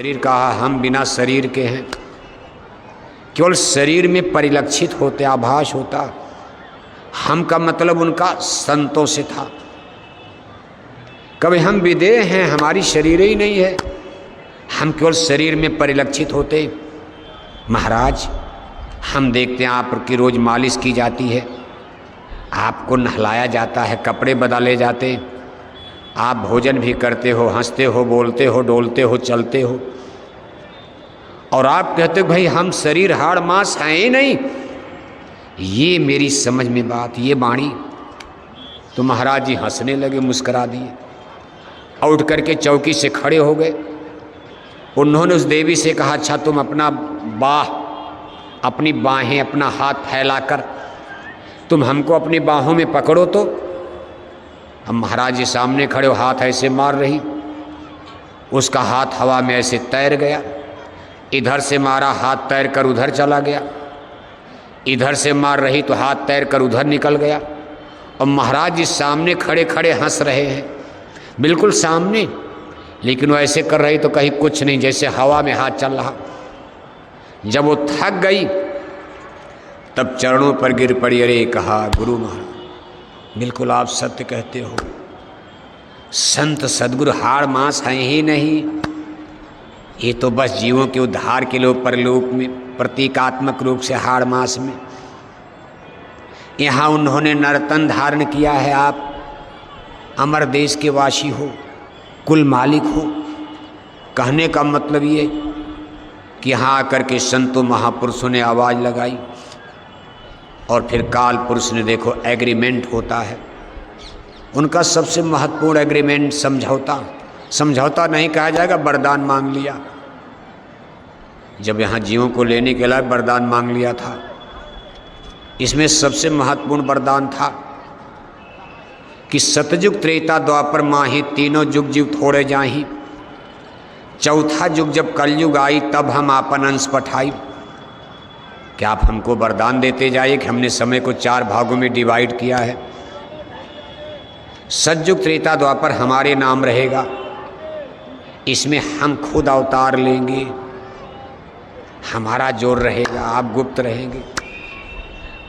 शरीर कहा हम बिना शरीर के हैं, केवल शरीर में परिलक्षित होते आभास होता। हम का मतलब उनका संतों से था। कभी हम विदेह हैं, हमारी शरीर ही नहीं है, हम केवल शरीर में परिलक्षित होते। महाराज हम देखते हैं आपकी रोज मालिश की जाती है, आपको नहलाया जाता है, कपड़े बदले जाते, आप भोजन भी करते हो, हंसते हो, बोलते हो, डोलते हो, चलते हो, और आप कहते हो भाई हम शरीर हाड़ मांस हैं ही नहीं। ये मेरी समझ में बात, ये वाणी। तो महाराज जी हंसने लगे, मुस्करा दिए और उठ करके चौकी से खड़े हो गए। उन्होंने उस देवी से कहा अच्छा तुम अपनी बाहें, अपना हाथ फैलाकर तुम हमको अपनी बाहों में पकड़ो। तो अब महाराज जी सामने खड़े हो, हाथ ऐसे मार रही, उसका हाथ हवा में ऐसे तैर गया, इधर से मारा हाथ तैर कर उधर चला गया, इधर से मार रही तो हाथ तैर कर उधर निकल गया। और महाराज जी सामने खड़े खड़े हंस रहे हैं, बिल्कुल सामने, लेकिन वो ऐसे कर रही तो कहीं कुछ नहीं, जैसे हवा में हाथ चल रहा। जब वो थक गई तब चरणों पर गिर पड़ी, अरे कहा गुरु महाराज बिल्कुल आप सत्य कहते हो, संत सदगुरु हाड़ मांस हैं ही नहीं, ये तो बस जीवों के उद्धार के लिए परलोक में प्रतीकात्मक रूप से हाड़ मांस में। यहाँ उन्होंने नर्तन धारण किया है, आप अमर देश के वासी हो, कुल मालिक हो। कहने का मतलब ये कि यहाँ आकर के संतों महापुरुषों ने आवाज़ लगाई, और फिर काल पुरुष ने देखो एग्रीमेंट होता है उनका सबसे महत्वपूर्ण एग्रीमेंट समझौता। समझौता नहीं कहा जाएगा, वरदान मांग लिया। जब यहाँ जीवों को लेने के लिए वरदान मांग लिया था, इसमें सबसे महत्वपूर्ण वरदान था कि सतयुग त्रेता द्वापर माही तीनों युग जीव थोड़े जाही, चौथा युग जब कलयुग आई तब हम आपन अंश पठाई। क्या आप हमको वरदान देते जाइए कि हमने समय को 4 भागों में डिवाइड किया है। सतयुग त्रेता द्वापर हमारे नाम रहेगा, इसमें हम खुद अवतार लेंगे, हमारा जोर रहेगा, आप गुप्त रहेंगे।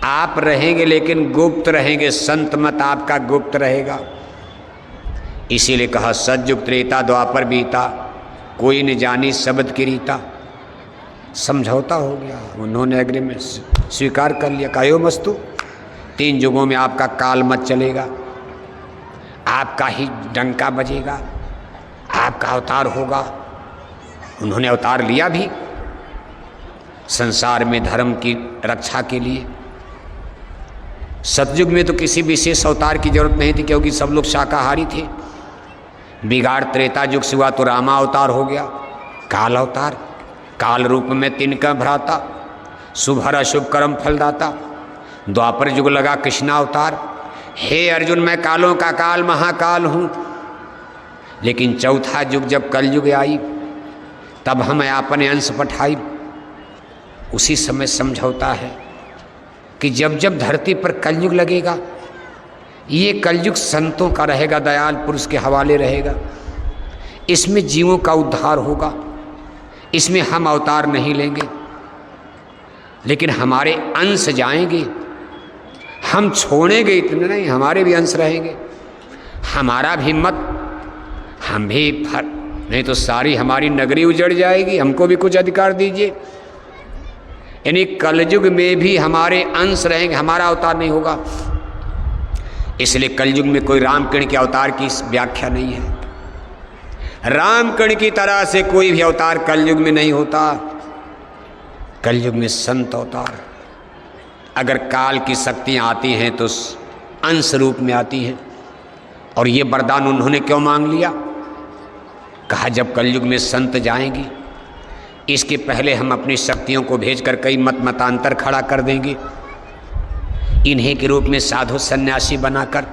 आप रहेंगे लेकिन गुप्त रहेंगे, संत मत आपका गुप्त रहेगा। इसीलिए कहा सतयुग त्रेता द्वापर बीता, कोई न जानी शब्द की रीता। समझौता हो गया, उन्होंने एग्रीमेंट स्वीकार कर लिया। कायो मस्तु 3 युगों में आपका काल मत चलेगा, आपका ही डंका बजेगा, आपका अवतार होगा। उन्होंने अवतार लिया भी संसार में धर्म की रक्षा के लिए। सतयुग में तो किसी विशेष अवतार की जरूरत नहीं थी, क्योंकि सब लोग शाकाहारी थे। बिगाड़ त्रेता युग से हुआ तो रामा अवतार हो गया, काल अवतार, काल रूप में तिनका भ्राता, शुभ हर अशुभ कर्म फलदाता। द्वापर युग लगा कृष्णा अवतार, हे अर्जुन मैं कालों का काल महाकाल हूँ। लेकिन चौथा युग जब कलयुग आई तब हम अपने अंश पठाई। उसी समय समझौता है कि जब जब धरती पर कलयुग लगेगा, ये कलयुग संतों का रहेगा, दयाल पुरुष के हवाले रहेगा। इसमें जीवों का उद्धार होगा, इसमें हम अवतार नहीं लेंगे, लेकिन हमारे अंश जाएंगे। हम छोड़ेंगे इतने नहीं, हमारे भी अंश रहेंगे, हमारा भी मत, हम भी फर, नहीं तो सारी हमारी नगरी उजड़ जाएगी। हमको भी कुछ अधिकार दीजिए। यानी कलयुग में भी हमारे अंश रहेंगे, हमारा अवतार नहीं होगा। इसलिए कलयुग में कोई रामकर्ण के अवतार की व्याख्या नहीं है। रामकर्ण की तरह से कोई भी अवतार कलयुग में नहीं होता। कलयुग में संत अवतार, अगर काल की शक्तियाँ आती हैं तो अंश रूप में आती हैं। और ये वरदान उन्होंने क्यों मांग लिया? कहा जब कलयुग में संत जाएंगी, इसके पहले हम अपनी शक्तियों को भेजकर कई मतांतर खड़ा कर देंगे। इन्हीं के रूप में साधु सन्यासी बनाकर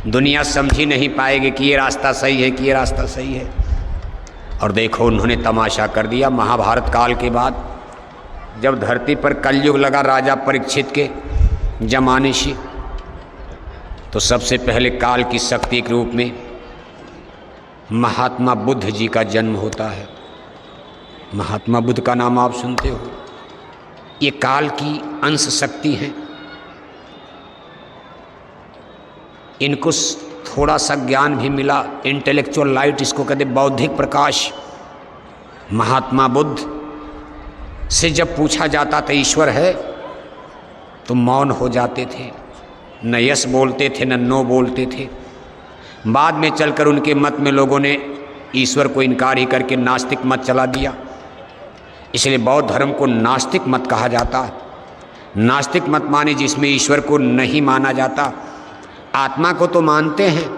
दुनिया समझ ही नहीं पाएगी कि ये रास्ता सही है, कि ये रास्ता सही है। और देखो उन्होंने तमाशा कर दिया। महाभारत काल के बाद जब धरती पर कलयुग लगा राजा परीक्षित के जमाने से, तो सबसे पहले काल की शक्ति के रूप में महात्मा बुद्ध जी का जन्म होता है। महात्मा बुद्ध का नाम आप सुनते हो। ये काल की अंश शक्ति हैं। इनको थोड़ा सा ज्ञान भी मिला, इंटेलेक्चुअल लाइट इसको कहते, बौद्धिक प्रकाश। महात्मा बुद्ध से जब पूछा जाता था ईश्वर है तो मौन हो जाते थे, न यस बोलते थे न नो बोलते थे। बाद में चलकर उनके मत में लोगों ने ईश्वर को इनकार ही करके नास्तिक मत चला दिया। इसलिए बौद्ध धर्म को नास्तिक मत कहा जाता है। नास्तिक मत माने जिसमें ईश्वर को नहीं माना जाता, आत्मा को तो मानते हैं।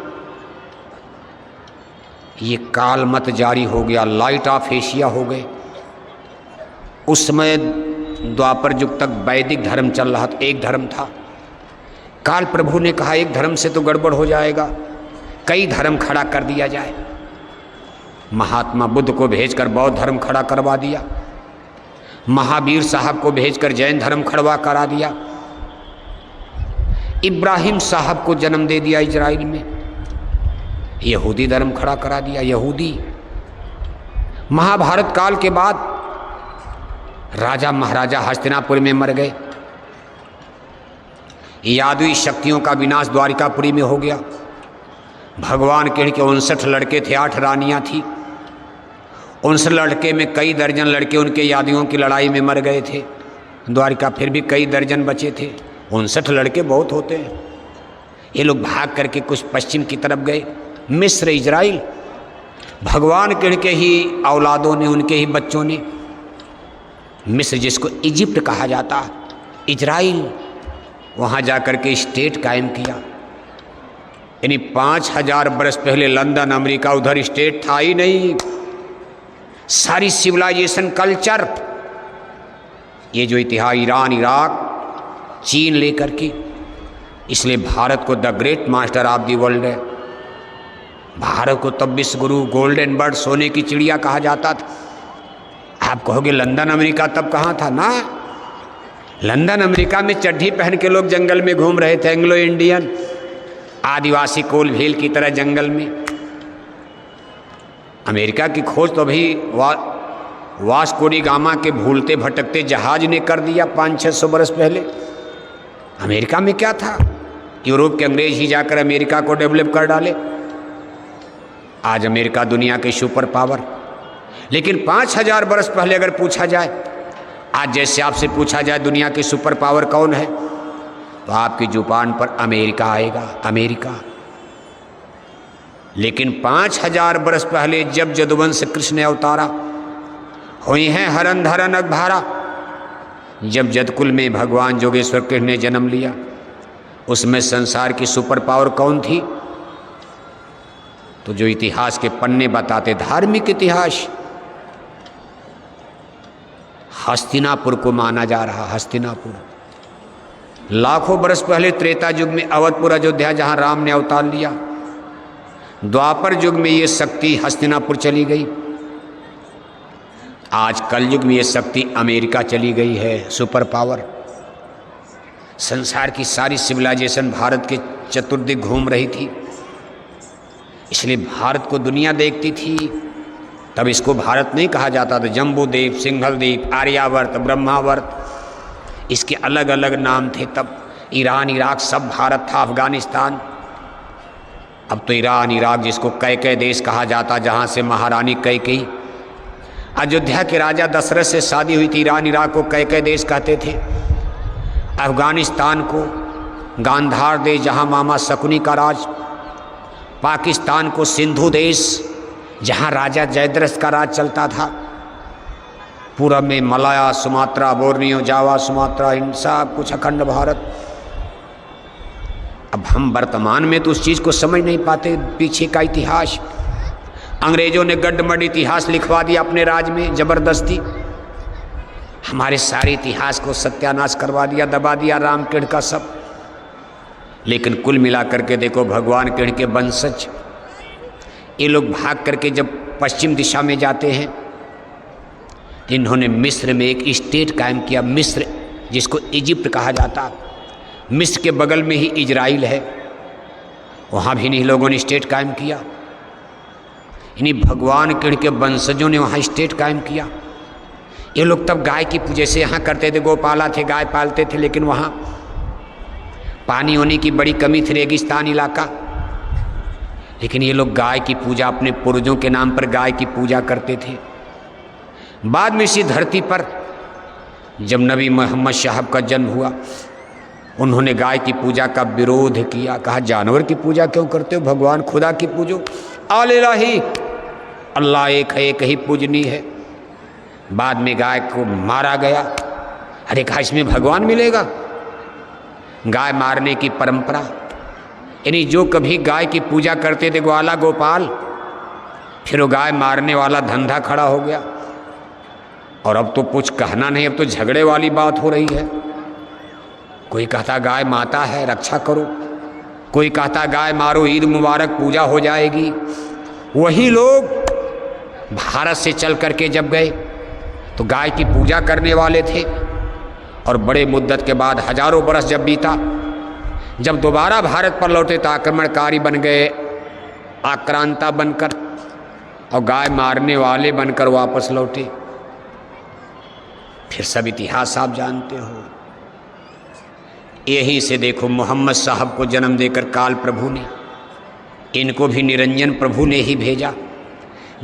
ये काल मत जारी हो गया, लाइट ऑफ एशिया हो गए। उस समय द्वापर युग तक वैदिक धर्म चल रहा था, एक धर्म था। काल प्रभु ने कहा एक धर्म से तो गड़बड़ हो जाएगा, कई धर्म खड़ा कर दिया जाए। महात्मा बुद्ध को भेजकर बौद्ध धर्म खड़ा करवा दिया, महावीर साहब को भेजकर जैन धर्म खड़ा करा दिया, इब्राहिम साहब को जन्म दे दिया इजराइल में, यहूदी धर्म खड़ा करा दिया, यहूदी। महाभारत काल के बाद राजा महाराजा हस्तिनापुर में मर गए, यादवी शक्तियों का विनाश द्वारिकापुरी में हो गया। भगवान कृष्ण के 59 लड़के थे, 8 रानियां थी। 59 लड़के में कई दर्जन लड़के उनके यादवियों की लड़ाई में मर गए थे द्वारिका, फिर भी कई दर्जन बचे थे। 59 लड़के बहुत होते हैं। ये लोग भाग करके कुछ पश्चिम की तरफ गए, मिस्र, इजराइल। भगवान कृष्ण के ही औलादों ने, उनके ही बच्चों ने मिस्र, जिसको इजिप्ट कहा जाता, इजराइल, वहाँ जाकर के स्टेट कायम किया। यानी 5000 बरस पहले लंदन, अमेरिका, उधर स्टेट था ही नहीं। सारी सिविलाइजेशन, कल्चर, ये जो इतिहास ईरान, इराक, चीन लेकर के, इसलिए भारत को the great master of the world है। भारत को तब विश्व गुरु, गोल्डन बर्ड, सोने की चिड़िया कहा जाता था। आप कहोगे लंदन अमेरिका तब कहाँ था? ना, लंदन अमेरिका में चड्ढी पहन के लोग जंगल में घूम रहे थे, एंग्लो इंडियन, आदिवासी कोल भील की तरह जंगल में। अमेरिका की खोज तो अभी वास्को डी गामा के भूलते भटकते जहाज ने कर दिया 500-600 बरस पहले। अमेरिका में क्या था? यूरोप के अंग्रेज ही जाकर अमेरिका को डेवलप कर डाले। आज अमेरिका दुनिया के सुपर पावर। लेकिन 5000 बरस पहले अगर पूछा जाए, आज जैसे आपसे पूछा जाए दुनिया के सुपर पावर कौन है, तो आपकी जुबान पर अमेरिका आएगा, अमेरिका। लेकिन 5000 बरस पहले जब जदुवंश कृष्ण ने अवतारा, हुई हैं हरन धरन अगभारा, जब जदकुल में भगवान जोगेश्वर कृष्ण ने जन्म लिया, उसमें संसार की सुपर पावर कौन थी? तो जो इतिहास के पन्ने बताते, धार्मिक इतिहास, हस्तिनापुर को माना जा रहा। हस्तिनापुर लाखों बरस पहले त्रेता युग में अवधपुर, अयोध्या, जहां राम ने अवतार लिया। द्वापर युग में ये शक्ति हस्तिनापुर चली गई। आज कलयुग में ये शक्ति अमेरिका चली गई है, सुपर पावर। संसार की सारी सिविलाइजेशन भारत के चतुर्दिक घूम रही थी, इसलिए भारत को दुनिया देखती थी। तब इसको भारत नहीं कहा जाता था, जम्बूद्वीप, सिंघलद्वीप, आर्यावर्त, ब्रह्मावर्त, इसके अलग अलग नाम थे। तब ईरान, इराक सब भारत था, अफगानिस्तान। अब तो ईरान, इराक, जिसको कैकेय देश कहा जाता, जहाँ से महारानी कैकेयी, अयोध्या के राजा दशरथ से शादी हुई थी, ईरान, इराक को कैकेय देश कहते थे। अफगानिस्तान को गांधार देश, जहाँ मामा शकुनी का राज। पाकिस्तान को सिंधु देश, जहाँ राजा जयद्रथ का राज चलता था। पूरब में मलाया, सुमात्रा, बोर्नियो, जावा, सुमात्रा, इन सब कुछ अखंड भारत। अब हम वर्तमान में तो उस चीज़ को समझ नहीं पाते, पीछे का इतिहास। अंग्रेजों ने गड्ढमड इतिहास लिखवा दिया अपने राज में ज़बरदस्ती, हमारे सारे इतिहास को सत्यानाश करवा दिया, दबा दिया राम कृष्ण का सब। लेकिन कुल मिलाकर के देखो, भगवान कृष्ण के वंशज ये लोग भाग करके जब पश्चिम दिशा में जाते हैं, इन्होंने मिस्र में एक स्टेट कायम किया। मिस्र, जिसको इजिप्ट कहा जाता, मिस्र के बगल में ही इजराइल है, वहाँ भी इन्हीं लोगों ने स्टेट कायम किया। इन्हीं भगवान कृष्ण के वंशजों ने वहाँ स्टेट कायम किया। ये लोग तब गाय की पूजा से यहाँ करते थे, गौपाला थे, गाय पालते थे, लेकिन वहाँ पानी होने की बड़ी कमी थी, रेगिस्तान इलाका। लेकिन ये लोग गाय की पूजा अपने पूर्वजों के नाम पर गाय की पूजा करते थे। बाद में इसी धरती पर जब नबी मोहम्मद साहब का जन्म हुआ, उन्होंने गाय की पूजा का विरोध किया। कहा जानवर की पूजा क्यों करते हो, भगवान खुदा की पूजो। आलिलाही, अल्लाह एक है, एक ही पूजनी है। बाद में गाय को मारा गया। अरे कहा इसमें भगवान मिलेगा? गाय मारने की परंपरा, यानी जो कभी गाय की पूजा करते थे ग्वाला गोपाल, फिर वो गाय मारने वाला धंधा खड़ा हो गया। और अब तो कुछ कहना नहीं, अब तो झगड़े वाली बात हो रही है। कोई कहता गाय माता है, रक्षा करो, कोई कहता गाय मारो, ईद मुबारक, पूजा हो जाएगी। वही लोग भारत से चल करके जब गए तो गाय की पूजा करने वाले थे। और बड़े मुद्दत के बाद, हजारों बरस जब बीता, जब दोबारा भारत पर लौटे तो आक्रमणकारी बन गए, आक्रांता बनकर, और गाय मारने वाले बनकर वापस लौटे। फिर सब इतिहास आप जानते हो। यहीं से देखो मोहम्मद साहब को जन्म देकर काल प्रभु ने, इनको भी निरंजन प्रभु ने ही भेजा।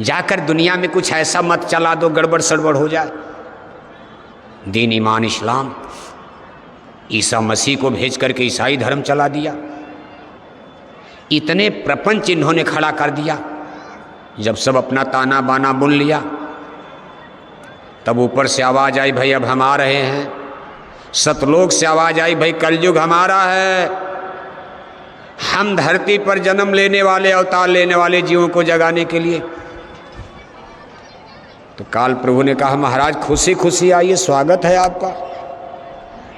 जाकर दुनिया में कुछ ऐसा मत चला दो गड़बड़ सड़बड़ हो जाए। दीन ईमान इस्लाम, ईसा मसीह को भेज करके ईसाई धर्म चला दिया। इतने प्रपंच इन्होंने खड़ा कर दिया। जब सब अपना ताना बाना बुन लिया, तब ऊपर से आवाज़ आई, भाई अब हम आ रहे हैं। सतलोक से आवाज़ आई, भाई कलयुग हमारा है, हम धरती पर जन्म लेने वाले, अवतार लेने वाले जीवों को जगाने के लिए। तो काल प्रभु ने कहा महाराज खुशी खुशी आइए, स्वागत है आपका।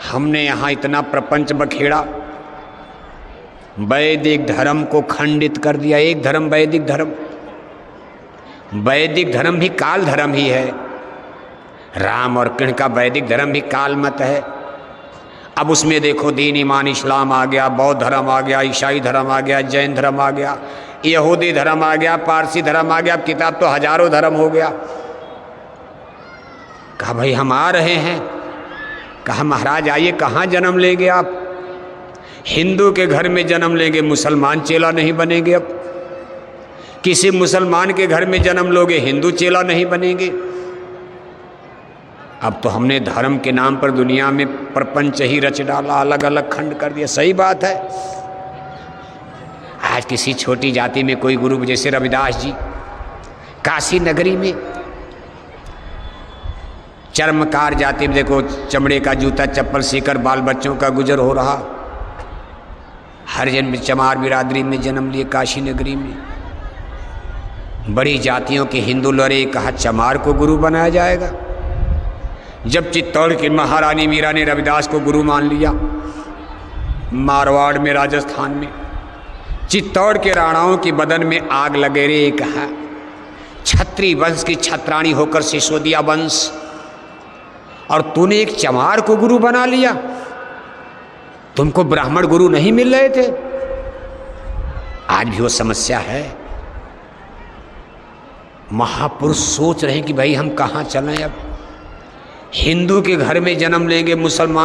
हमने यहाँ इतना प्रपंच बखेड़ा, वैदिक धर्म को खंडित कर दिया। एक धर्म वैदिक धर्म, वैदिक धर्म भी काल धर्म ही है। राम और कृष्ण का वैदिक धर्म भी काल मत है। अब उसमें देखो दीन ईमान इस्लाम आ गया, बौद्ध धर्म आ गया, ईसाई धर्म आ गया, जैन धर्म आ गया, यहूदी धर्म आ गया, पारसी धर्म आ गया। अब किताब तो हजारों धर्म हो गया। कहा भाई हम आ रहे हैं। कहा महाराज आइए, कहाँ जन्म लेंगे आप? हिंदू के घर में जन्म लेंगे, मुसलमान चेला नहीं बनेंगे। अब किसी मुसलमान के घर में जन्म लोगे, हिंदू चेला नहीं बनेंगे। अब तो हमने धर्म के नाम पर दुनिया में प्रपंच ही रच डाला, अलग अलग खंड कर दिया। सही बात है। आज किसी छोटी जाति में कोई गुरु, जैसे रविदास जी, काशी नगरी में चर्मकार जाति में देखो, चमड़े का जूता चप्पल सीकर बाल बच्चों का गुजर हो रहा। हरिजन चमार बिरादरी में जन्म लिए काशी नगरी में। बड़ी जातियों के हिंदू लड़े, कहा चमार को गुरु बनाया जाएगा। जब चित्तौड़ की महारानी मीरा ने रविदास को गुरु मान लिया, मारवाड़ में, राजस्थान में, चित्तौड़ के राणाओं की बदन में आग लगे रे। कहा छत्री वंश की छत्राणी होकर सिसोदिया वंश, और तूने एक चमार को गुरु बना लिया। तुमको ब्राह्मण गुरु नहीं मिल रहे थे। आज भी वो समस्या है। महापुरुष सोच रहे हैं कि भाई हम कहाँ चलें। अब हिंदू के घर में जन्म लेंगे, मुसलमान